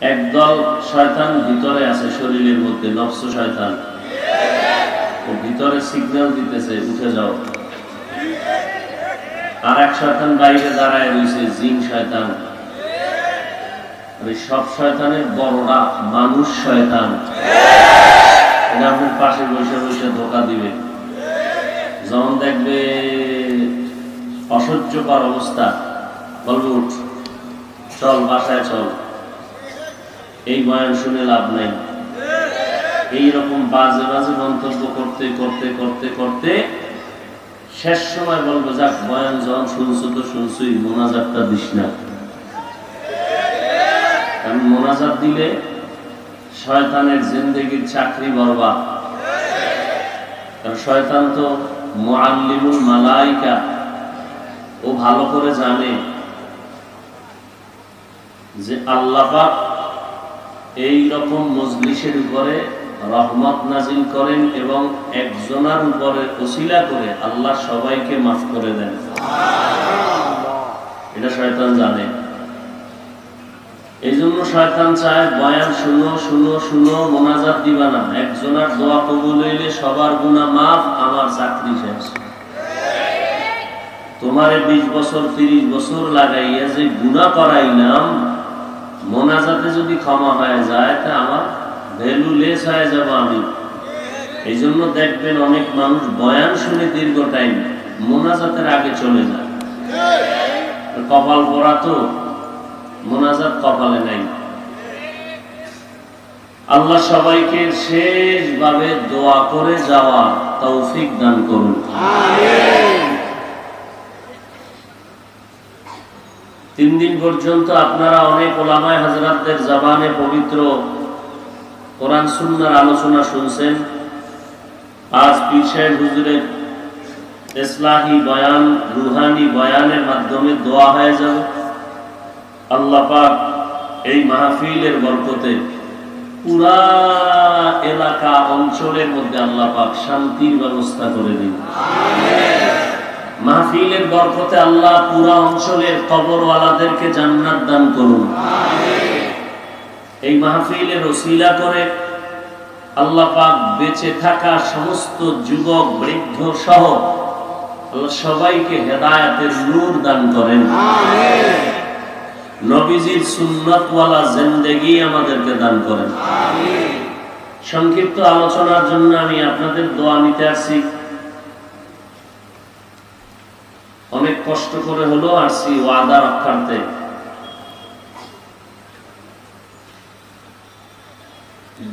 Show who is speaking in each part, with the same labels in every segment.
Speaker 1: একদল শয়তান ভিতরে আছে, শরীরের মধ্যে নফস শয়তান, ও ভিতরে সিগন্যাল দিতেছে উঠে যাও। আর এক শয়তান বাইরে দাঁড়ায় রয়েছে, জিন শয়তান। সব শয়তানের বড়রা মানুষ শয়তান। এটা আপনার পাশে বসে বসে ধোকা দিবে। যখন দেখবে অসহ্যকর অবস্থা, বলবে উঠ, চল বাসায় চল, এই বয়ান শুনে লাভ নাই। এইরকম বাজে বাজে মন্তব্য করতে করতে করতে করতে শেষ সময় বলবো, যাক বয়ান যখন শুনছো তো শুনছই, মোনাজাতটা দিস না। কারণ মোনাজাত দিলে শয়তানের জিন্দেগির চাকরি বরবাদ। কারণ শয়তান তো মুআল্লিমুল মালাইকা, ও ভালো করে জানে যে আল্লাহ পাক এই রকম মজলিসের উপরে রহমত নাজিল করেন এবং একজনের উপরে ওসিলা করে আল্লাহ সবাইকে মাফ করে দেন। এটা শয়তান জানে। এই জন্য শয়তান চায় বয়ান শুনো শুনো শুনো, মোনাজাত দিবা না। একজনের দোয়া কবুল হইলে সবার গুনাহ মাফ, আমার চাকরি শেষ। তোমারে 20 বছর 30 বছর লাগাইয়া যে গুনাহ করাইলাম, মোনাজাতে যদি ক্ষমা হয়ে যায় তা আমার ভ্যালু লেস হয়ে যাব আমি। এই জন্য দেখবেন অনেক মানুষ বয়ান শুনে দীর্ঘ টাইম, মোনাজাতের আগে চলে যায়। কপাল পরা তো, মোনাজাত কপালে নাই। আল্লাহ সবাইকে শেষভাবে দোয়া করে যাওয়া তৌফিক দান করুন। আমিন। 3 দিন পর্যন্ত আপনারা অনেক ওলামায়ে হযরতদের জবানে পবিত্র কোরআন সুন্নাহর আলোচনা শুনছেন। আজ পীর সাহেব হুজুরের ইসলাহি বয়ান, রুহানি বয়ানের মাধ্যমে দোয়া হয়ে যাবে। আল্লাহ পাক এই মাহফিলের বরকতে পুরা এলাকা অঞ্চলের মধ্যে আল্লাহ পাক শান্তির ব্যবস্থা করে দিন। মাহফিলের বরকতে আল্লাহ পুরা অঞ্চলের কবরওয়ালাদেরকে জান্নাত দান করুন। এই মাহফিলের ওসিলা করে আল্লাহ পাক বেঁচে থাকা সমস্ত যুবক বৃদ্ধ সহ আল্লাহ সবাইকে হেদায়েতের নূর দান করেন। নবীজির সুন্নাতওয়ালা জিন্দেগি আমাদেরকে দান করেন। সংক্ষিপ্ত আলোচনার জন্য আমি আপনাদের দোয়া নিতে আসছি। অনেক কষ্ট করে হলো আসছি ওয়াদা রক্ষার্থে।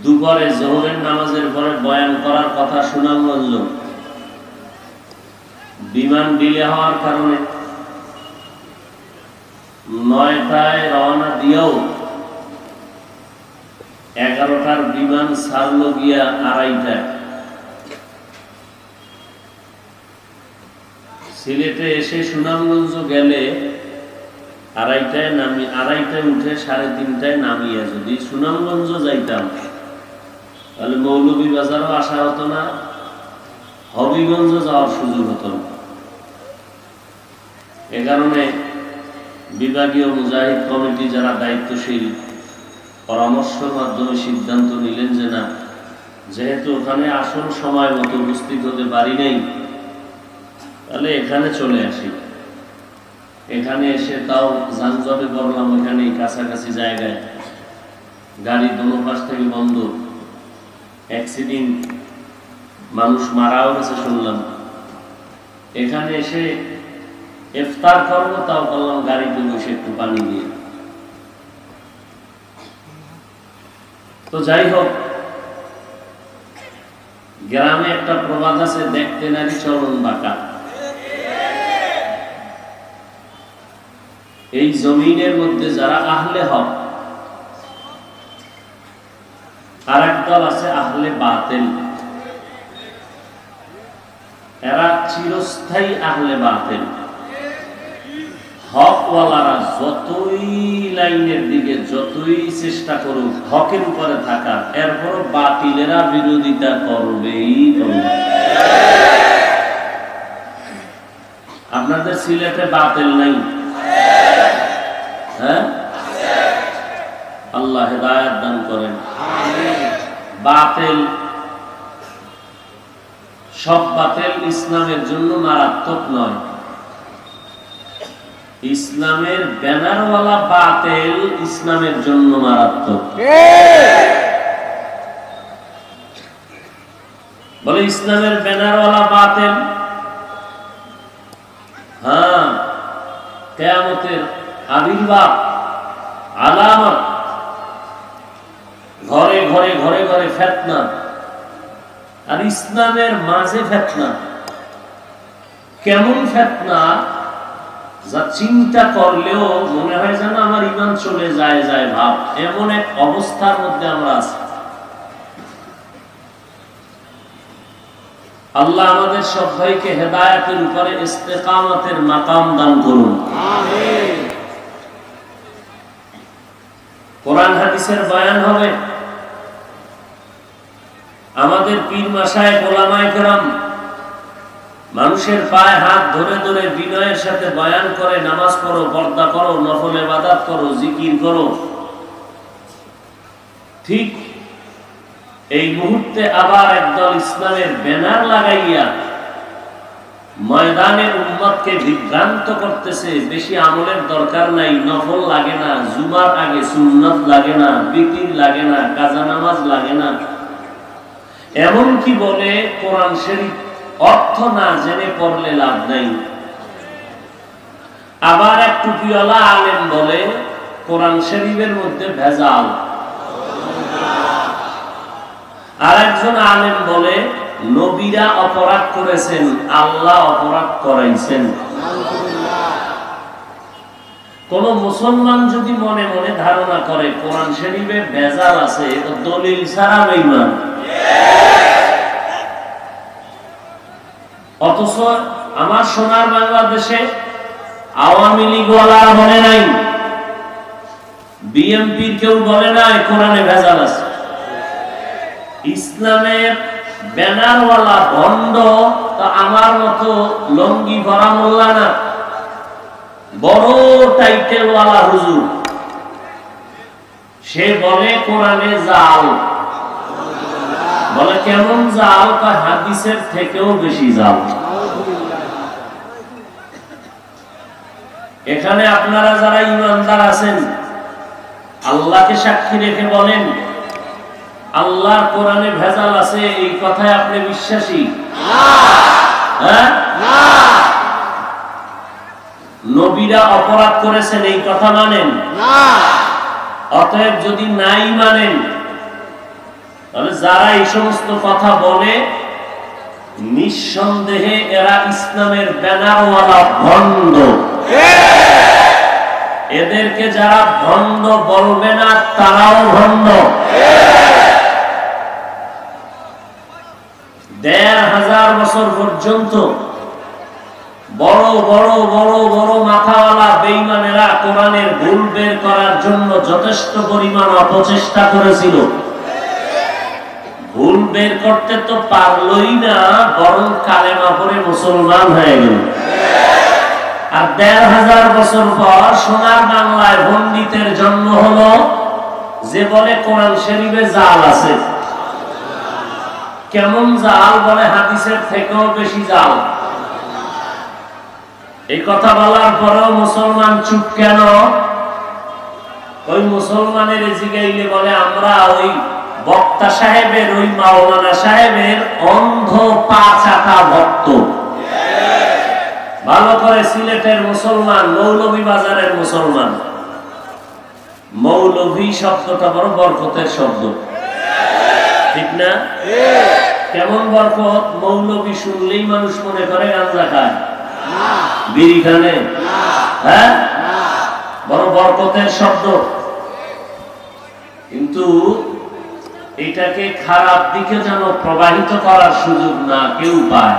Speaker 1: দুপুরে জোহরের নামাজের পরে বয়ান করার কথা সুনামগঞ্জ, বিমান ডিলে হওয়ার কারণে 9টায় রওনা দিয়েও 11টার বিমান ছাড়লো গিয়া 2:30টায়। সিলেটে এসে সুনামগঞ্জ গেলে 2:30টায় নামি, 2:30টায় উঠে 3:30টায় নামিয়ে যদি সুনামগঞ্জ যাইতাম তাহলে মৌলভীবাজারও আসা হতো না, হবিগঞ্জ যাওয়ার সুযোগ হতো না। এ কারণে বিভাগীয় মুজাহিদ কমিটি যারা দায়িত্বশীল, পরামর্শের মাধ্যমে সিদ্ধান্ত নিলেন যে না, যেহেতু ওখানে আসল সময় মতো উপস্থিত হতে পারি নাই, তাহলে এখানে চলে আসি। এখানে এসে তাও যানজটে পড়লাম, এখানে কাছাকাছি জায়গায়, গাড়ি দোনো পাশ থেকে বন্ধ, অ্যাক্সিডেন্ট, মানুষ মারাও গেছে শুনলাম। এখানে এসে ইফতার করবো, তাও করলাম গাড়িতে বসে একটু পানি দিয়ে। তো যাই হোক, গ্রামে একটা প্রবাদ আছে, দেখতে নারী চরণ বাঁকা। এই জমিনের মধ্যে যারা আহলে হক, আর এক দল আছে আহলে বাতিল। এরা চিরস্থায়ী আহলে বাতিল। হকওয়ালারা যতই লাইনের দিকে যতই চেষ্টা করুক হকের উপরে থাকার, এরপর বাতিলেরা বিরোধিতা করবেই করবে। আপনাদের সিলেটে বাতিল নাই? হ্যাঁ, আল্লাহ হেদায়েত দান করেন। বাতিল, সব বাতিল ইসলামের জন্য মারাত্মক নয়। ইসলামের ব্যানারওয়ালা বাতিল ইসলামের জন্য মারাত্মক। বলে ইসলামের ব্যানারওয়ালা বাতিল, হ্যাঁ, কিয়ামতের আবির্ভাব, আলামত, ঘরে ঘরে ঘরে ঘরে ফিতনা, আর ইসলামের মাঝে ফিতনা। কেমন ফিতনা যা চিন্তা করলেও মনে হয় যেন আমার ঈমান চলে যায় ভাব, এমন এক অবস্থার মধ্যে আমরা আছি। আল্লাহ আমাদের সবাইকে হেদায়েতের উপরে ইস্তেকামতের মাকাম দান করুন। আমিন। কোরআন হাদিসের বয়ান হবে, আমাদের পীর মাশায়েখ ওলামায়ে কেরাম মানুষের পায়ে হাত ধরে ধরে বিনয়ের সাথে বয়ান করে, নামাজ পড়ো, পর্দা করো, নফল ইবাদত করো, জিকির করো। ঠিক এই মুহূর্তে আবার একদল ইসলামের ব্যানার লাগাইয়া ময়দানে উম্মতকে বিভ্রান্ত করতেছে। বেশি আমলের দরকার নাই, নফল লাগে না, জুমার আগে সুন্নাত লাগে না, বিকির লাগে না, কাজা নামাজ লাগে না। এমন কি বলে কোরআন শরীফ অর্থ না জেনে পড়লে লাভ নাই। আবার এক টুপিওয়ালা আলেম বলে কোরআন শরীফের মধ্যে ভেজাল। আর একজন আলেম বলে নবীরা অপরাধ করেছেন, আল্লাহ অপরাধ করাইছেন। কোন মুসলমান যদি মনে মনে ধারণা করে কোরআন শরীফে ভেজাল আছে, দলিল ছাড়া বেঈমান। অথচ আমার সোনার বাংলাদেশে আওয়ামী লীগ ওয়ালারা বলে নাই, বিএনপির কেউ বলে নাই কোরআনে ভেজাল আছে। ইসলামের ব্যানারওয়ালা ভণ্ড তো আমার মতো লঙ্গি ভরা মোল্লা না, বড় টাইটেলওয়ালা হুজুর। সে বলে কোরআনে জাল। বলে কেমন জাল? হাদিসের থেকেও বেশি জাল। এখানে আপনারা যারা ইমানদার আছেন, আল্লাহকে সাক্ষী রেখে বলেন আল্লাহর কোরআনে ভেজাল আছে, এই কথায় আপনি বিশ্বাসী? হ্যাঁ? নবীরা অপরাধ করেছেন এই কথা মানেন? অতএব যদি নাই মানেন, তাহলে যারা এই সমস্ত কথা বলে নিঃসন্দেহে এরা ইসলামের ব্যানারওয়ালা ভণ্ড। এদেরকে যারা ভণ্ড বলবে না তারাও ভণ্ড। ১৫০০ বছর পর্যন্ত বড় বড় বড় বড় মাথাওয়ালা বেঈমানেরা কোরআনের ভুল বের করার জন্য যথেষ্ট পরিমাণ অপচেষ্টা করেছিল। ভুল বের করতে তো পারলই না, বরং কালেমা পড়ে মুসলমান হয়ে গেল। আর ১৫০০ বছর পর সোনার বাংলায় পণ্ডিতের জন্ম হলো, যে বলে কোরআন শরীফে জাল আছে। কেমন জাল? বলে হাদিসের থেকেও বেশি জাল। এই কথা বলার পরেও মুসলমান চুপ কেন? ওই মুসলমানের জিগাইলে বলে আমরা ওই বক্তা সাহেবের, ওই মাওলানা সাহেবের অন্ধ পা চাটা ভক্ত। ভালো করে সিলেটের মুসলমান, মৌলভী বাজারের মুসলমান। মৌলভী শব্দটা বড় বরকতের শব্দ, ঠিক না? কেমন বরকত? মৌলভী শুনলেই মানুষ মনে করে গাঁজা খায়, বিড়ি খানে। হ্যাঁ, বড় বরকতের শব্দ। কিন্তু এটাকে খারাপ দিকে যেন প্রবাহিত করার সুযোগ না কেউ পায়।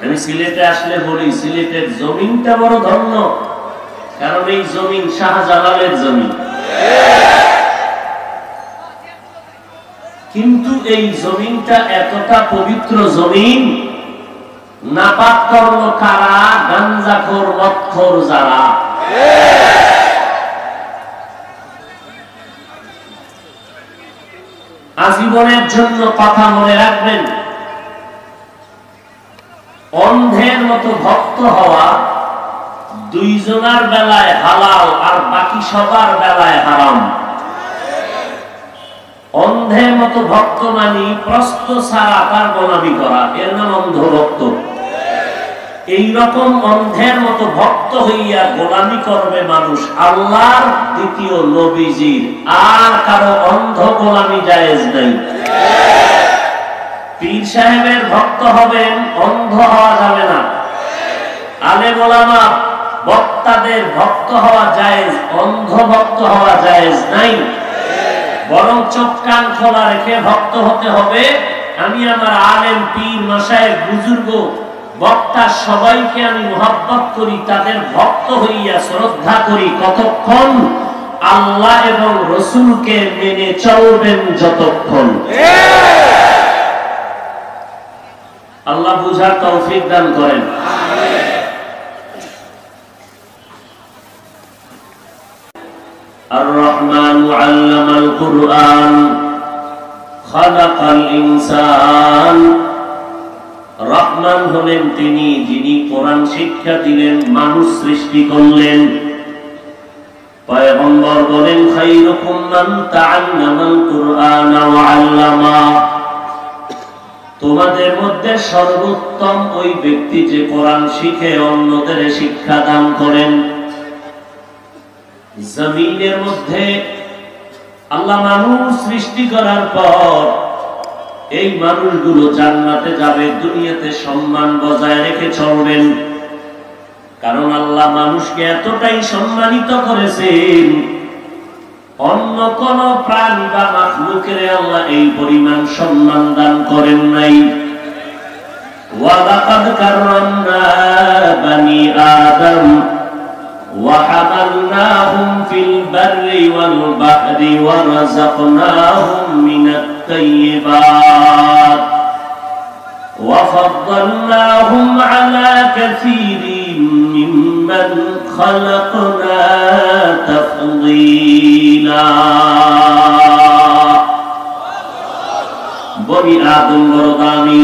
Speaker 1: আমি সিলেটে আসলে বলি, সিলেটের জমিনটা বড় ধন্য, কারণ এই জমিন শাহজালালের জমিন। কিন্তু এই জমিনটা এতটা পবিত্র জমিন, নাপাক করল কারা? গাঞ্জাখোর, মদখোর যারা। আজীবনের জন্য কথা মনে রাখবেন, অন্ধের মতো ভক্ত হওয়া দুইজনের বেলায় হালাল আর বাকি সবার বেলায় হারাম। অন্ধের মতো ভক্ত মানি প্রশ্ন ছাড়া তার গোলামি করা, এর নাম অন্ধ ভক্ত। এইরকম অন্ধের মতো ভক্ত হইয়া গোলামি করবে মানুষ আল্লাহর, দ্বিতীয় নবীজির, আর কারো অন্ধ গোলামি জায়েজ নাই। পীর সাহেবের ভক্ত হবেন, অন্ধ হওয়া যাবে না। আলেম ওলামা বক্তাদের ভক্ত হওয়া জায়েজ, অন্ধ ভক্ত হওয়া জায়েজ নাই। বরং চোখ কান খোলা রেখে ভক্ত হতে হবে। আমি আমার আলেম, পীর, মাশায়েখ, বুজুর্গ, বক্তা সবাইকে আমি মুহাব্বত করি, তাদের ভক্ত হইয়া শ্রদ্ধা করি। কতক্ষণ? আল্লাহ এবং রসুলকে মেনে চলবেন যতক্ষণ। আল্লাহ বুঝার তৌফিক দান করেন। আর-রহমান আল্লামাল কুরআন খালাকাল ইনসান। রহমান হলেন তিনি, যিনি কোরআন শিক্ষা দিলেন, মানুষ সৃষ্টি করলেন। পয়গম্বর বলেন, খায়রুকুম মান তাআল্লামাল কুরআন ওয়া আল্লামা। তোমাদের মধ্যে সর্বোত্তম ওই ব্যক্তি যে কোরআন শিখে অন্যদের শিক্ষা দান করেন। জমিনের মধ্যে আল্লাহ মানুষ সৃষ্টি করার পর এই মানুষগুলো জান্নাতে যাবে, দুনিয়াতে সম্মান বজায় রেখে চলবেন। কারণ আল্লাহ মানুষকে এতটাই সম্মানিত করেছেন, অন্য কোন প্রাণী বা মাখলুকের আল্লাহ এই পরিমাণ সম্মান দান করেন নাই। ওয়ালাকাদ কাররামনা বানি আদম ওয়া হামালনাহুম ফিল বাররি ওয়াল বাহরি ওয়া রাযাকনাহুম মিনাত তাইয়্যিবাত ওয়া ফাদ্দালনাহুম আলা কাসীরিন মিম্মান খালাকনা তাফদীলা। বনি আদম বড় দামি।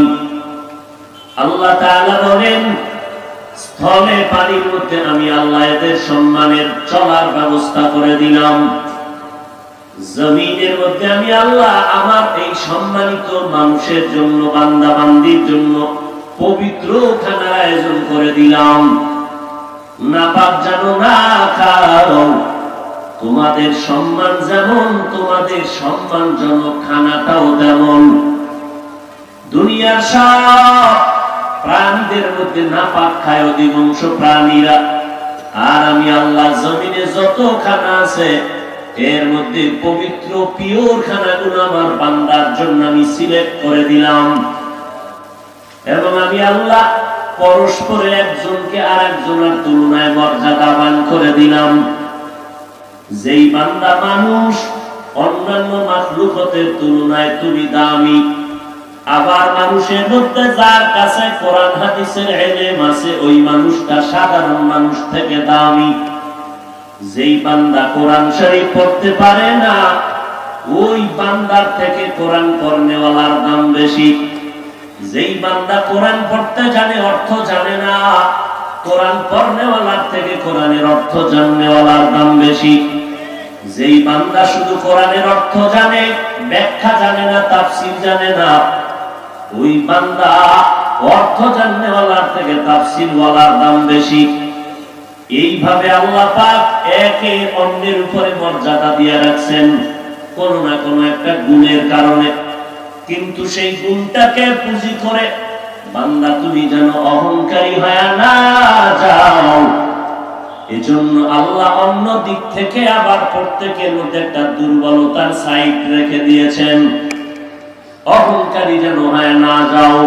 Speaker 1: আল্লাহ তাআলা বলেন, স্থলে পানির মধ্যে আমি আল্লাহ এদের সম্মানের চলার ব্যবস্থা করে দিলাম। জমিনের মধ্যে আমি আল্লাহ আমার এই সম্মানিত মানুষের জন্য, বান্দা বান্দির জন্য পবিত্র খানার আয়োজন করে দিলাম। নাপাক জানো না খাও, তোমাদের সম্মান যেমন, তোমাদের সম্মানজনক খানাটাও তেমন। দুনিয়ার সব প্রাণীদের মধ্যে নাপাক খায় অধিকাংশ প্রাণীরা, আর আমি আল্লাহ জমিনে যত খানা আছে এর মধ্যে পবিত্র পিওর খানাগুলো আমার বান্দার জন্য আমি সিলেক্ট করে দিলাম। এবং আমি আল্লাহ পরস্পরে একজনকে আর একজনের তুলনায় মর্যাদাবান করে দিলাম। যেই বান্দা মানুষ অন্যান্য মাখলুকতের তুলনায় তুমি দামি, আবার মানুষের মধ্যে যার কাছে কোরআন হাদিসের ইলম আছে ওই মানুষটা সাধারণ মানুষ থেকে দামি। যেই বান্দা কোরআন শরীফ পড়তে পারে না ওই বান্দার থেকে কোরআন পড়নেওয়ালার দাম বেশি। যেই বান্দা কোরআন পড়তে জানে, অর্থ জানে না, কোরআন পড়নেওয়ালার থেকে কোরআনের অর্থ জাননেওয়ালার দাম বেশি। যেই বান্দা শুধু কোরআনের অর্থ জানে, ব্যাখ্যা জানে না, তাফসীর জানে না, ওই বান্দা অর্থ জাননেওয়ালার থেকে তাফসীরওয়ালার দাম বেশি। এইভাবে আল্লাহ পাক একে অন্যের উপরে মর্যাদা দিয়ে রাখছেন কোন না কোন একটা গুণের কারণে। কিন্তু সেই গুণটাকে পুঁজি করে বান্দা তুমি যেন অহংকারী হয়ে না যাও, এজন্য আল্লাহ অন্য দিক থেকে আবার প্রত্যেকের মধ্যে একটা দুর্বলতার সাইড রেখে দিয়েছেন। অহংকারী যেন হয়ে না যাও,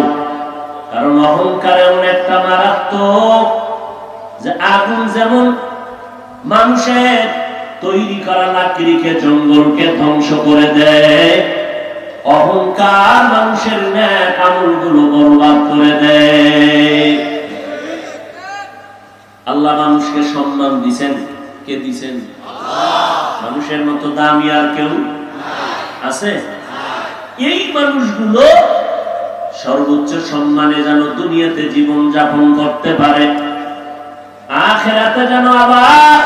Speaker 1: কারণ অহংকার এমন একটা মারাত্মক যে আগুন যেমন মানুষের তৈরি করা লাকড়িকে, জঙ্গলকে ধ্বংস করে দেয়, অহংকার মানুষের নেক আমলগুলো বরবাদ করে দেয়। আল্লাহ মানুষকে সম্মান দিবেন, কে দিবেন? আল্লাহ। মানুষের মতো দামি আর কেউ আছে? এই মানুষগুলো সর্বোচ্চ সম্মানে যেন দুনিয়াতে জীবন যাপন করতে পারে, আখিরাতে যেন আবার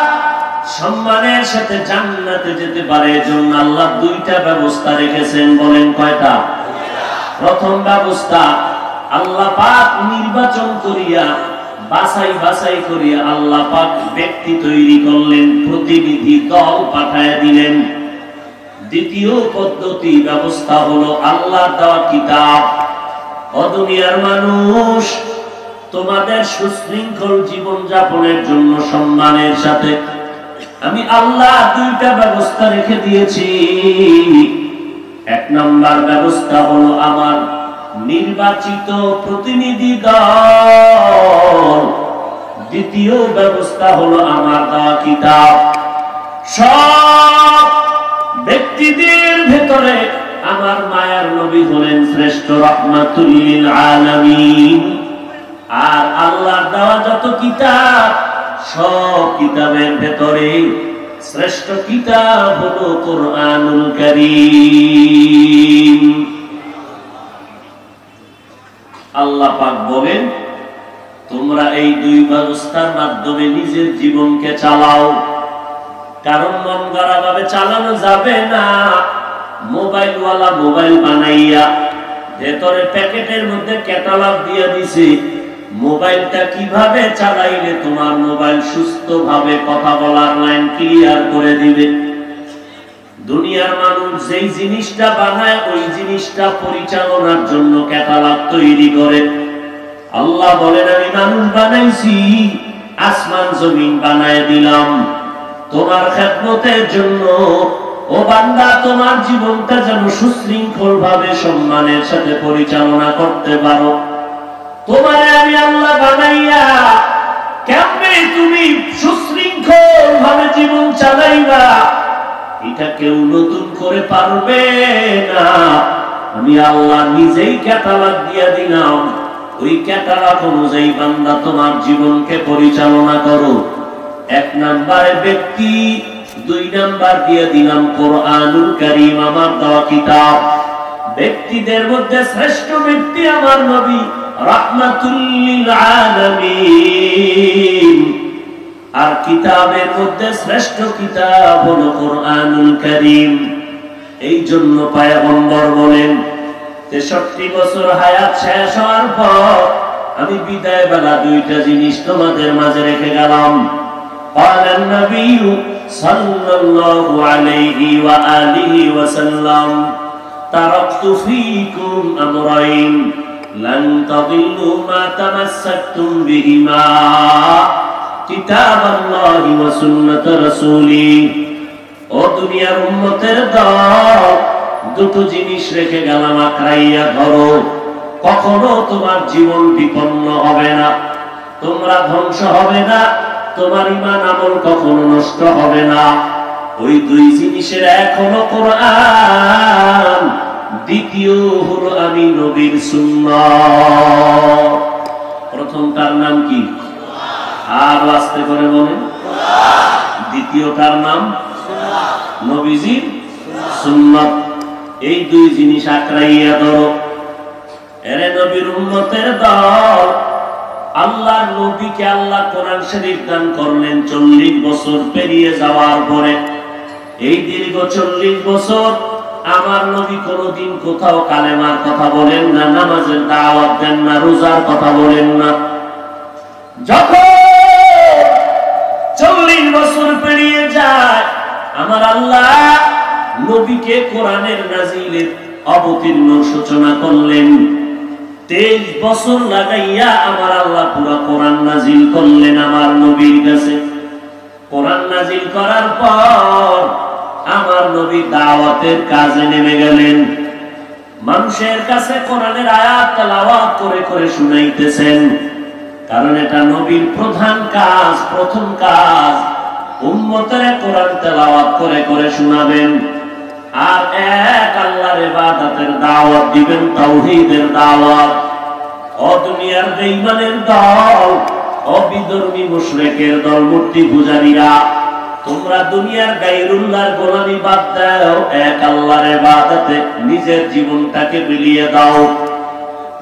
Speaker 1: সম্মানের সাথে জান্নাতে যেতে পারে। এজন্য আল্লাহ দুইটা ব্যবস্থা রেখেছেন। বলেন কয়টা? প্রথম ব্যবস্থা, আল্লাহ পাক নির্বাচন করিয়া বাছাই করিয়া আল্লাহ পাক ব্যক্তি তৈরি করলেন, প্রতিনিধি দল পাঠায় দিলেন। দ্বিতীয় পদ্ধতি ব্যবস্থা হলো আল্লাহর দেওয়া কিতাব। ও দুনিয়ার মানুষ, তোমাদের সুশৃঙ্খল জীবন যাপনের জন্য সম্মানের সাথে আমি আল্লাহ দুইটা ব্যবস্থা রেখে দিয়েছি। এক নম্বর ব্যবস্থা হলো আমার নির্বাচিত প্রতিনিধি দল, দ্বিতীয় ব্যবস্থা হলো আমার দেওয়া কিতাব। সব ব্যক্তিদের ভেতরে আমার মায়ার নবী হলেন শ্রেষ্ঠ রাহমাতুল লিল আলামিন। আর আল্লাহর দেওয়া যত কিতাব, সব কিতাবের ভেতরে শ্রেষ্ঠ কিতাব হলো কোরআনুল কারীম। আল্লাহ পাক বলেন, তোমরা এই দুই ব্যবস্থার মাধ্যমে নিজের জীবনকে চালাও। কারণ মন গড়া ভাবে চালানো যাবে না। মোবাইলওয়ালা মোবাইল বানাইয়া ভেতরে প্যাকেটের মধ্যে ক্যাটালগ দিয়ে দিছে, মোবাইলটা কিভাবে চালাইলে তোমার মোবাইল সুস্থভাবে কথা বলার লাইন ক্লিয়ার করে দিবে। দুনিয়ার মানুষ যেই জিনিসটা বানায় ওই জিনিসটা পরিচালনার জন্য ক্যাটালগ তৈরি করে। আল্লাহ বলেন, আমি মানুষ বানাইছি, আসমান জমিন বানায় দিলাম তোমার খেদমতের জন্য। ও বান্দা, তোমার জীবনটা যেন সুশৃঙ্খল ভাবে সম্মানের সাথে পরিচালনা করতে পারো। তোমারে আমি আল্লাহ বানাইয়া কেমনে তুমি সুশৃঙ্খল ভাবে জীবন চালাইবা, এটা কেউ নতুন করে পারবে না। আমি আল্লাহ নিজেই ক্যাটালগ দিয়ে দিলাম, ওই ক্যাটালগ অনুযায়ী বান্দা তোমার জীবনকে পরিচালনা করো। এক নম্বরে ব্যক্তি, দুই নাম্বার দিয়ে দিলাম কোরআনুল কারীম, আমার দেওয়া কিতাব। ব্যক্তিদের মধ্যে শ্রেষ্ঠ ব্যক্তি আমার নবী রাহমাতুল লিল আলামিন, আর কিতাবের মধ্যে শ্রেষ্ঠ কিতাব হলো কোরআনুল কারীম। এই জন্য পয়গম্বর বলেন, 63 বছর হায়াত শেষ হওয়ার পর আমি বিদায় বেলা দুইটা জিনিস তোমাদের মাঝে রেখে গেলাম। قال النبي صلى الله عليه وآله وسلم تركت فيكم أمرين لن تضلوا ما تمسكتم بهما كتاب الله وسنة رسوله। ও দুনিয়ার উম্মতের দল, দুটো জিনিস রেখে গেলাম, আঁকড়াইয়া ধরো। কখনো তোমার জীবন বিপন্ন হবে না, তোমরা ধ্বংস হবে না, তোমার ঈমান আমল কখনো নষ্ট হবে না। ওই দুই জিনিসের এক হলো কোরআন, দ্বিতীয় হলো আমি নবীর সুন্নাহ। প্রথমটার নাম কি? আর আস্তে করে বলেন। দ্বিতীয়টার নাম নবীজির সুন্নাত। এই দুই জিনিস আঁকড়াইয়া ধরো। এরে নবীর উম্মতের দল, আল্লাহর নবীকে আল্লাহ কোরআন শরীফ দান করলেন 40 বছর পেরিয়ে যাওয়ার পরে। এই দীর্ঘ 40 বছর আমার নবী কোনদিন কোথাও কালেমার কথা বলেন না, নামাজের দাওয়াত দেন না, রোজার কথা বলেন না। যখন 40 বছর পেরিয়ে যায়, আমার আল্লাহ নবীকে কোরআনের নাজিলের অবতীর্ণ সূচনা করলেন। 23 বছর লাগাইয়া আমার আল্লাহ পুরা কোরআন নাজিল করলেন আমার নবীর কাছে। কোরআন নাজিল করার পর আমার নবী দাওয়াতের কাজে নেমে গেলেন। মানুষের কাছে কোরআনের আয়াত তেলাওয়াত করে করে শুনাইতেছেন, কারণ এটা নবীর প্রধান কাজ, প্রথম কাজ। উম্মতের কোরআন তেলাওয়াত করে করে শোনাবেন, আর এক আল্লাহর ইবাদতের দাওয়াত দিবেন, তাওহীদের দাওয়াত। ও দুনিয়ার বেঈমানের দল, ও বিধর্মী মুশরিকের দল, মূর্তি পূজারীরা, তোমরা দুনিয়ার গায়রুল্লাহর গোলামি বাদ দাও, এক আল্লাহর ইবাদতে নিজের জীবনটাকে বিলিয়ে দাও।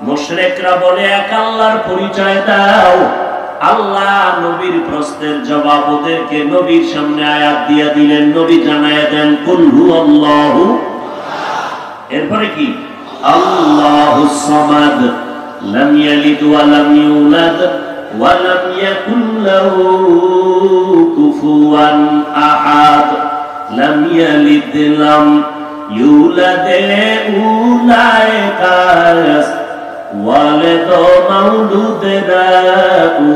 Speaker 1: মুশরিকরা বলে এক আল্লাহর পরিচয় দাও। আল্লাহ নবীর প্রশ্নের জবাব ওদেরকে নবীর সামনে আয়াত দিয়ে দিলেন। নবী জানায়া দেন কুল হুয়াল্লাহু, এরপরে কি আল্লাহুস সামাদ লাম ইয়ালিদ ওয়া লাম ইউলাদ ওয়া লাম ইয়াকুল লাহু কুফুয়ান আহাদ। লাম ইয়ালিদ লাম ইউলাদ উলাইকা ওয়ালাদ মাউলুদ রাউ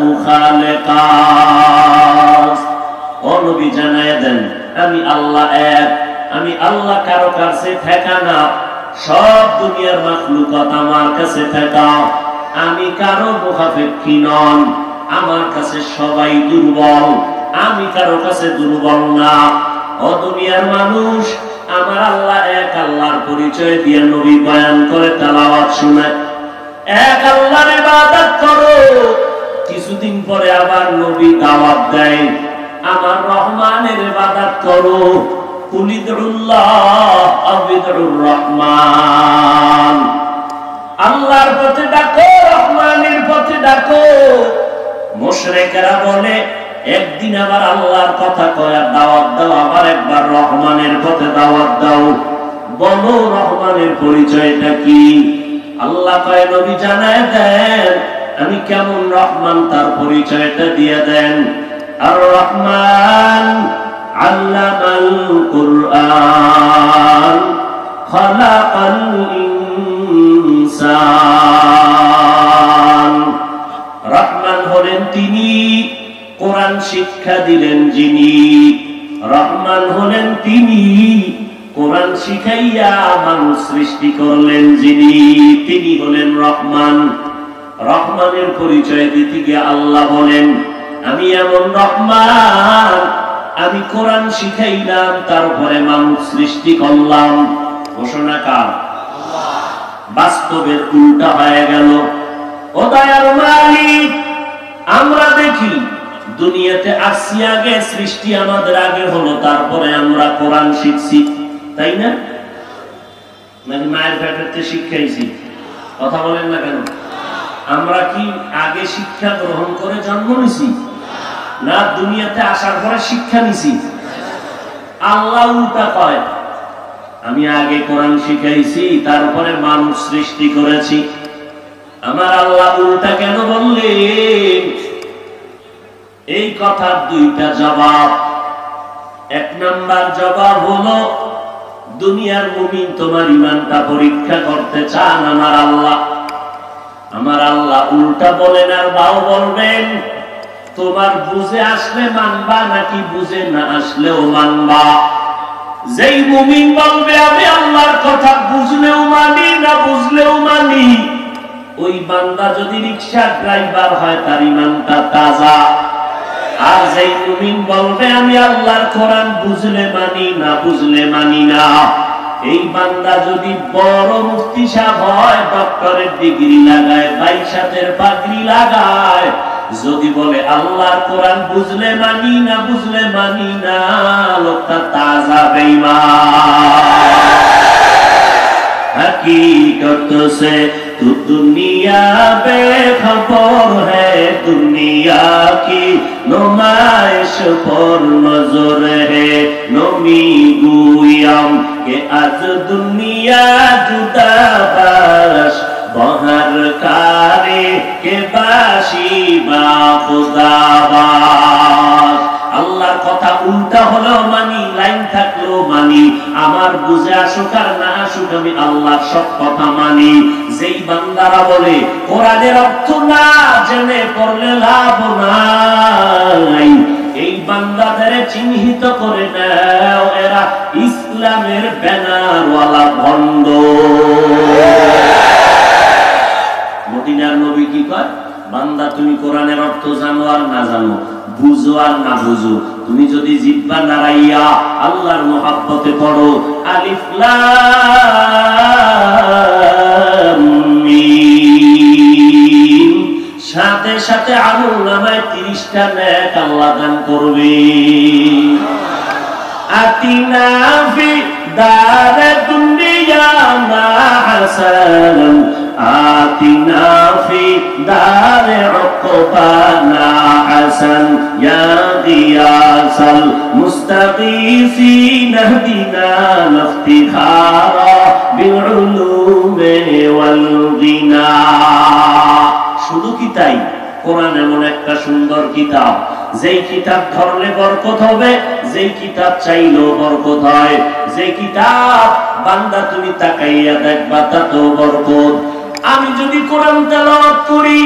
Speaker 1: খালেকাস। ও নবী জানায়া দেন আমি আল্লাহ এক, আমি আল্লাহ কারো কাছে ঠেকানা, সব দুনিয়ার মাখলুকাত আমার কাছে ঠেকা, আমি কারো মুখাপেক্ষী নন, আমার কাছে সবাই দুর্বল, আমি কারো কাছে দুর্বল না। ও দুনিয়ার মানুষ, আমার আল্লাহ এক আল্লাহর পরিচয় দিয়ে নবী বয়ান করে তেলাওয়াত শুনে এক আল্লাহর ইবাদত করো। কিছুদিন পরে আবার নবী দাওয়াত দেয় আমার রহমানের ইবাদত করো। কুলিদুল্লাহ আবিদুর রহমান, আল্লাহর পথে ডাকো, রহমানের পথে ডাকো। মুশরিকরা বলে একদিন আবার আল্লাহর কথা কয় দাওয়াত দাও, আবার একবার রহমানের পথে দাওয়াত দাও। বলো রহমানের পরিচয়টা কি? আল্লাহ কয় নবী জানায় দেন আমি কেমন রহমান, তার পরিচয়টা দিয়ে দেন। আর রহমান আল্লামাল কুরআন খালাকাল ইনসান। রহমান হলেন তিনি, কোরআন শিক্ষা দিলেন যিনি। রহমান হলেন তিনি, কোরআন শিখাইয়া মানুষ সৃষ্টি করলেন যিনি, তিনি হলেন রহমান। রহমানের পরিচয় দিতে গিয়ে আল্লাহ বলেন আমি এমন রহমান, আমি কোরআন শিখাইলাম, তারপরে মানুষ সৃষ্টি করলাম। ঘোষণা কার? বাস্তবের উল্টা হয়ে গেল। ও দয়ার মালিক, আমরা দেখি দুনিয়াতে আসছি আগে, সৃষ্টি আমাদের আগে হলো, তারপরে আমরা কোরআন শিখছি, তাই না? মানে মায়ের পেটেতে শিক্ষাইছি, কথা বলেন না কেন? আমরা কি আগে শিক্ষা গ্রহণ করে জন্ম নিছি, না দুনিয়াতে আসার পরে শিক্ষা নিছি? আল্লাহ উল্টা কয় আমি আগে কোরআন শিখাইছি, তারপরে মানুষ সৃষ্টি করেছি। আমার আল্লাহ উল্টা কেন বললেন? এই কথার দুইটা জবাব। এক নাম্বার জবাব হলো দুনিয়ার মুমিন তোমার ঈমানটা পরীক্ষা করতে চান আমার আল্লাহ। আমার আল্লাহ উল্টা বলেন আর বাও বলবেন তোমার বুঝে আসলে মানবা নাকি বুঝে না আসলেও মানবা। যেই মুমিন বলবে আমি আল্লাহর কথা বুঝলেও মানি না বুঝলেও মানি, ওই বান্দা যদি রিকশা ড্রাইভার হয় তার ঈমানটা তাজা। আর যেই মুমিন বলবে আমি আল্লাহর কোরআন বুঝলে মানি না বুঝলে মানি না, এই বান্দা যদি বড় মুফতি সাহেব হয়, ডক্টরের ডিগ্রি লাগায়, 22 পাগড়ি লাগায়, যদি বলে আল্লাহর কোরআন বুঝলে মানি না বুঝলে মানি না, লোকটা তাজা বেঈমান। हकीकत से तू दुनिया बेखबर है, दुनिया की नुमाइश पर नजर है। नमी गुयाम के आज दुनिया जुदा बाश, बहर कारे के बाशी बा खुदाबाश। আল্লাহর কথা উল্টা হলেও মানি, লাইন থাকলেও মানি, আমার বুঝে আসুক আর না আসুক আমি আল্লাহর সব কথা মানি। যেই বান্দারা বলে কোরআনের অর্থ না জেনে পড়লে লাভ নাই, এই বান্দাদের চিহ্নিত করে নাও, এরা ইসলামের ব্যানারওয়ালা ভণ্ড। মদিনার নবী কি কয়? বান্দা তুমি কোরআনের অর্থ জানো আর না জানো, বুঝো আর না বুঝো, তুমি যদি জিহ্বা নাড়াইয়া আল্লাহর মুহাব্বতে পড়ো আলিফ লাম মিম, সাথে সাথে সাথে আমলনামায় 30টা নেক আল্লাহ দান করবে। আতিনা ফি দারিদ দুনিয়া মা হাসানান আতিনা ফি দারে উকবানা হাসান ইয়া গিয়াসাল মুস্তাগীসিন ইহদিনা ইফতিখারা বিল উলুমি ওয়াল গিনা। শুধু কি তাই? কোরআন এমন একটা সুন্দর কিতাব, যেই কিতাব ধরলে বরকত হবে, যেই কিতাব চাইলেও বরকত হয়, যেই কিতাব বান্দা তুমি তাকাইয়া দেখবা তাতেও বরকত। আমি যদি কোরআন তেলাওয়াত করি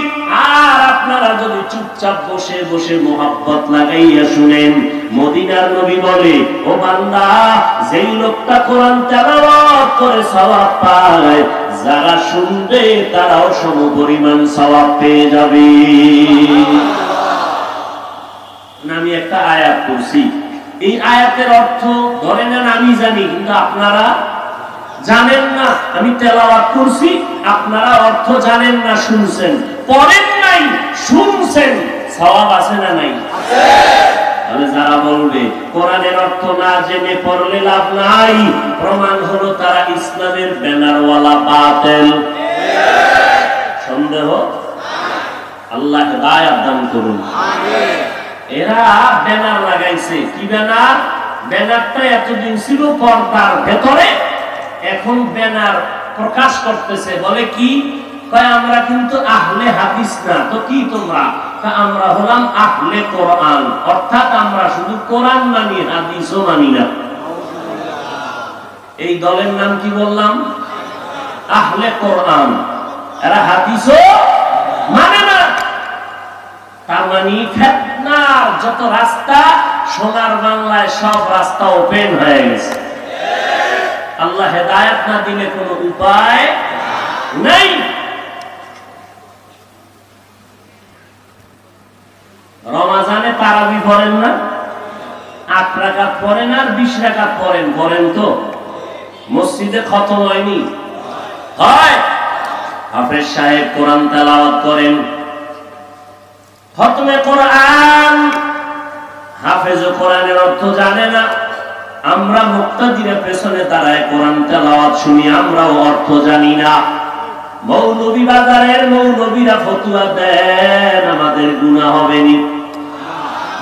Speaker 1: আর আপনারা যদি চুপচাপ বসে বসে মোহাব্বত লাগাইয়া শুনেন, মদিনার নবী বলে, ও বান্দা, যেই লোকটা কোরআন তেলাওয়াত করে সওয়াব পায়, যারা শুনবে তারাও সমপরিমাণ সওয়াব পেয়ে যাবে। আমি একটা আয়াত পড়ছি, এই আয়াতের অর্থ ধরে নেন আমি জানি, কিন্তু আপনারা জানেন না। আমি তেলাওয়াত করছি, আপনারা অর্থ জানেন না, শুনছেন, পড়েন নাই, শুনছেন, সওয়াব আছে না নাই? তাহলে যারা বলবে কোরআনের অর্থ না জেনে পড়লে লাভ নাই, প্রমাণ হলো তারা ইসলামের ব্যানারওয়ালা বাতিল। সন্দেহ? আল্লাহ হিদায়াত দান করুন। এরা ব্যানার লাগাইছে। কি ব্যানার? ব্যানারটা এতদিন ছিল পর্দার ভেতরে, এখন ব্যানার প্রকাশ করতেছে। বলে কি? আমরা কিন্তু আহলে হাদিস না। তো কি তোমরা? আমরা হলাম আহলে কোরআন, অর্থাৎ আমরা শুধু কোরআন মানি, হাদিসও মানি না। এই দলের নাম কি বললাম? আহলে কোরআন। এরা হাদিসও মানে না। তার মানে ফিতনার যত রাস্তা সোনার বাংলায় সব রাস্তা ওপেন হয়ে গেছে। আল্লাহ হেদায়েত না দিলে কোনো উপায় নাই। রমাজানে তারাবি পড়েন না? 8 রাকাত পড়েন আর 20 রাকাত পড়েন, পড়েন তো? মসজিদে খতম হয়নি? হয়। হাফেজ সাহেব কোরআন তেলাওয়াত করেন, খতমে কোরআন। হাফেজ কোরআনের অর্থ জানে না। আমরা মুক্তাদিরের পেছনে দাঁড়ায় কোরআন তেলাওয়াত শুনি, আমরাও অর্থ জানি না। মৌলভী বাজারের মৌলভীরা ফতুয়া দেন আমাদের গুনাহ হবে নি।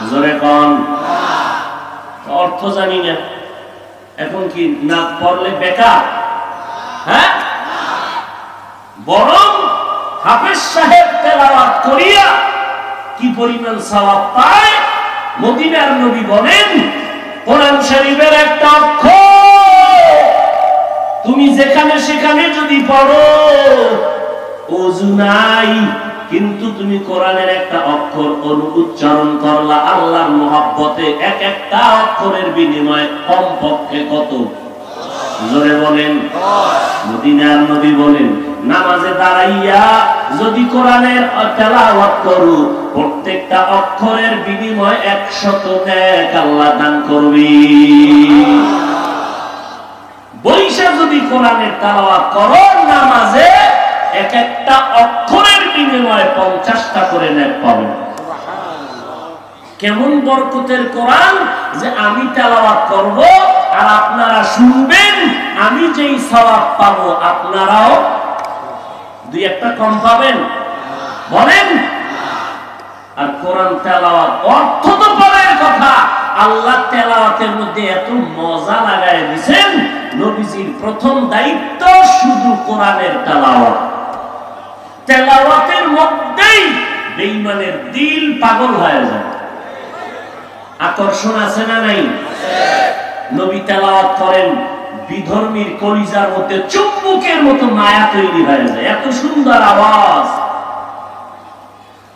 Speaker 1: জোরে কোন? অর্থ জানি না। এখন কি না পড়লে বেকার? হ্যাঁ, বরং হাফেজ সাহেব তেলাওয়াত করিয়া কি পরিমাণ সওয়াব পায়। মদিনার নবী বলেন, কোরআন শরীফের একটা অক্ষর তুমি যেখানে সেখানে যদি পড়ো, ওযু নাই, কিন্তু তুমি কোরআনের একটা অক্ষর উচ্চারণ করলা, আল্লাহর মহব্বতে এক একটা অক্ষরের বিনিময়ে কমপক্ষে কত? জোরে বলেন। মদিনার নবী বলেন, নামাজে দাঁড়াইয়া যদি কোরআনের তেলাওয়াত করো, প্রত্যেকটা অক্ষরের বিনিময়ে 100 নেক আল্লাহ দান করবে। বৈশা যদি কোরআনের তেলাওয়াত করো নামাজে, এক একটা অক্ষরের বিনিময়ে 50টা করে নেক পাবে। কেমন বরকতের কোরআন যে আমি তেলাওয়াত করব আর আপনারা শুনবেন, আমি যেই সওয়াব পাবো আপনারাও 2-1টা কম পাবেন। বলেন। আর কোরআন তেলাওয়াত অর্থ তো পরের কথা, আল্লাহ তেলাওয়াতের মধ্যে এত মজা লাগায় দিয়েছেন। নবীজির প্রথম দায়িত্ব শুধু কোরআনের তেলাওয়াত। তেলাওয়াতের মধ্যেই বেঈমানের দিল পাগল হয়ে যায়। আকর্ষণ আছে না নাই? নবী তেলাওয়াত করেন, বিধর্মীর কলিজার মধ্যে চুম্বকের মতো মায়া তৈরি হয়ে যায়, এত সুন্দর আওয়াজ।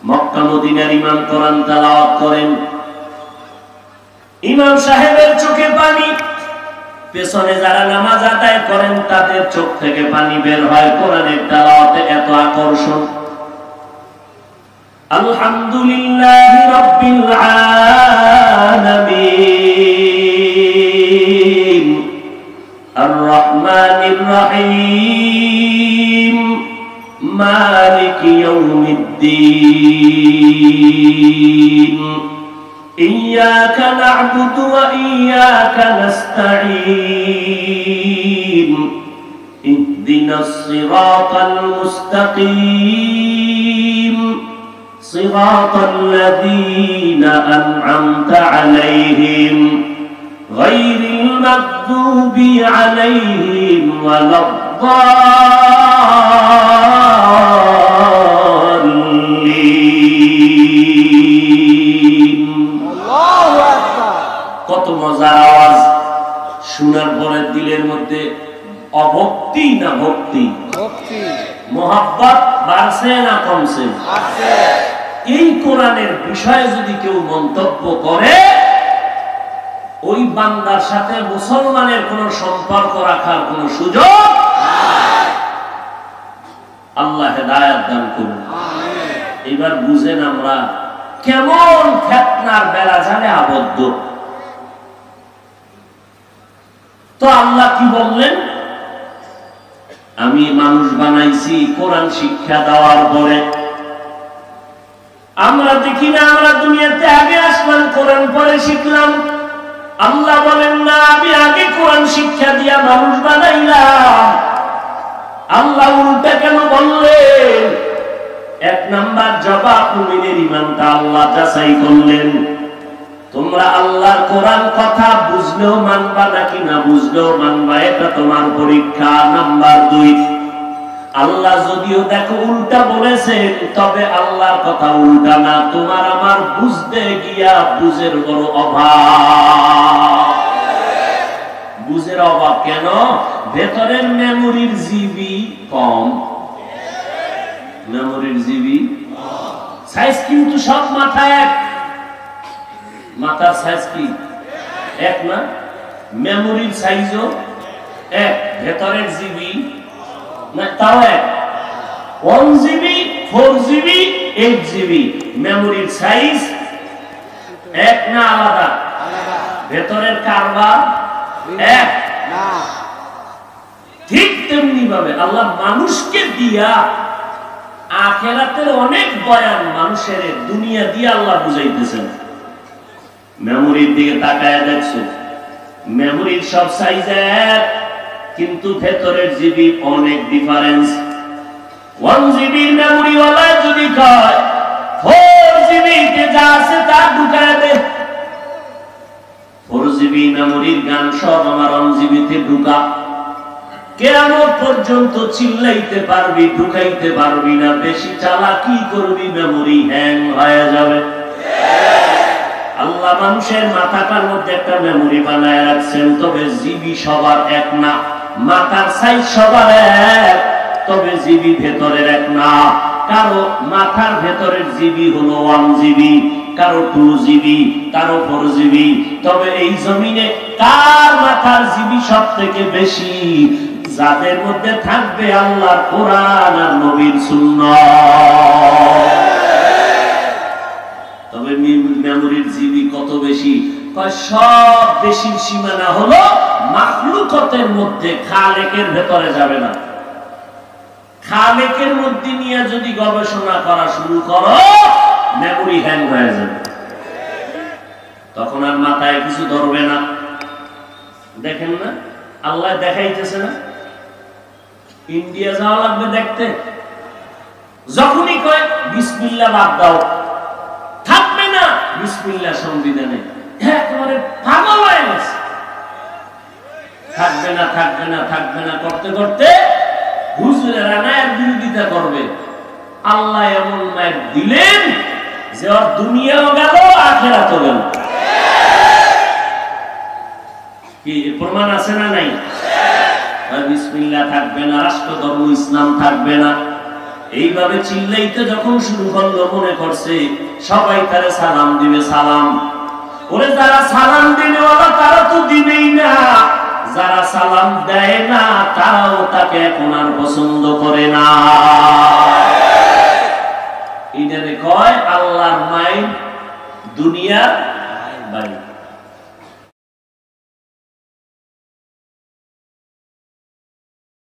Speaker 1: মক্কা মদিনার ইমাম কোরআন তেলাওয়াত করেন, ইমাম সাহেবের চোখে পানি, পেছনে যারা নামাজ আদায় করেন তাদের চোখ থেকে পানি বের হয়। কোরআনের তেলাওয়াতে এত আকর্ষণ। আলহামদুলিল্লাহি রাব্বিল আলামিন আর রহমানির রহিম মালিকি ইয়াউমিদ الدين إياك نعبد وإياك نستعين اهدنا الصراط المستقيم صراط الذين أنعمت عليهم غير المغضوب عليهم ولا الضالين আল্লাহু আকবার। কত মজার আওয়াজ শোনার পরে দিলের মধ্যে অভক্তি না ভক্তি? ভক্তি। মোহাব্বত বাড়ছে না কমছে? বাড়ছে। এই কোরআনের বিষয়ে যদি কেউ মন্তব্য করে, ওই বান্দার সাথে মুসলমানের কোন সম্পর্ক রাখার কোন সুযোগ নাই। আল্লাহ হেদায়েত দান করুন। আমিন। এবার বুঝেন আমরা কেমন ফিতনার বেড়াজালে আবদ্ধ। তো আল্লাহ কি বললেন? আমি মানুষ বানাইছি কোরআন শিক্ষা দেওয়ার পরে। আমরা দেখি না আমরা দুনিয়াতে আগে আসলাম, কোরআন পরে শিখলাম। আল্লাহ বলেন না, আমি আগে কোরআন শিক্ষা দিয়া মানুষ বানাইলাম। আল্লাহ উল্টা কেন বললেন? এক নাম্বার জবাব, মুমিনের ঈমানটা আল্লাহ যাচাই করলেন। তোমরা আল্লাহর কোরআন কথা বুঝলেও মানবা নাকি না বুঝলেও মানবা, এটা তোমার পরীক্ষা। নাম্বার 2, আল্লাহ যদিও দেখো উল্টা বলেছেন, তবে আল্লাহর কথা উল্টা না, তোমার আমার বুঝতে গিয়া বুঝের বড় অভাব। বুঝের অভাব কেন? ভেতরের মেমোরির জিবি কম। মেমোরির জিবি সাইজ কিন্তু সব মাথা এক। মাথার সাইজ কি এক না? মেমোরির সাইজও এক, ভেতরের জিবি না তাও এক। 1 GB 4 GB 8 GB মেমোরির সাইজ এক না আলাদা? ভেতরের কারবার এক না। ঠিক তেমনি ভাবে আল্লাহ মানুষকে দিয়া আখিরাতের অনেক বয়ান মানুষের দুনিয়া দিয়ে আল্লাহ বুঝাইতেছেন। মেমোরির দিকে তাকায় দেখছো, মেমোরির সব সাইজ এক, কিন্তু ভেতরের জিবি অনেক ডিফারেন্স। 1 GB মেমোরি ওয়ালা যদি কয় 4 GB তে যা আছে তা ঢুকায় দে, 4 GB মেমোরির গান সব আমার 1 GB তে ঢুকা। কিয়ামত পর্যন্ত চিল্লাইতে পারবি, ঢুকাইতে পারবি না। বেশি চালাকি করবি, মেমোরি হ্যাং হয়ে যাবে। আল্লাহ মানুষের মাথাটার মধ্যে একটা মেমোরি বানায় রাখছেন, তবে জিবি সবার এক না। মাথার সাইজ সবার এক, তবে জিবি ভেতরের এক না। কারো মাথার ভেতরের জিবি হলো 1 GB, কারো 2 GB, কারো 4 GB। তবে এই জমিনে কার মাথার জিবি সব থেকে বেশি? যাদের মধ্যে থাকবে আল্লাহর কোরআন আর নবীর সুন্নাহ। তবে মেমোরির জিবি কত বেশি? সব বেশির সীমানা হলো মাখলুকাতের মধ্যে, খালেকের ভেতরে যাবে না। খালেকের মধ্যে নিয়ে যদি গবেষণা করা শুরু করো, মেমোরি হ্যাং হয়ে যাবে, তখন আর মাথায় কিছু ধরবে না। দেখেন না, আল্লাহ দেখাইতেছে না ইন্ডিয়া যাওয়া লাগবে দেখতে, যখনই কয় বিসমিল্লাহ বাদ দাও, থাকবে না বিসমিল্লাহ সংবিধানে, একেবারে পাগল হয়ে গেছে। থাকবে না থাকবে না থাকবে না করতে করতে হুজুরের রানায়ের বিরোধিতা করবে। আল্লাহ এমন মায়ের দিলেন যে ওর দুনিয়াও গেল, আখিরাতও গেল। কি প্রমাণ আছে না নাই? বিসমিল্লাহ থাকবে না, রাষ্ট্র ধর্ম ইসলাম থাকবে না। এইভাবে চিল্লাইতে যখন শুরু করলো, মনে করছে সবাই তারে সালাম দিবে। সালাম ওরে যারা সালাম দিবে ওরা তারা তো দিবেই না, যারা সালাম দেয় না তারাও তাকে এখন আর পছন্দ করে না। এটারে কয় আল্লাহর মাইন্ড দুনিয়ার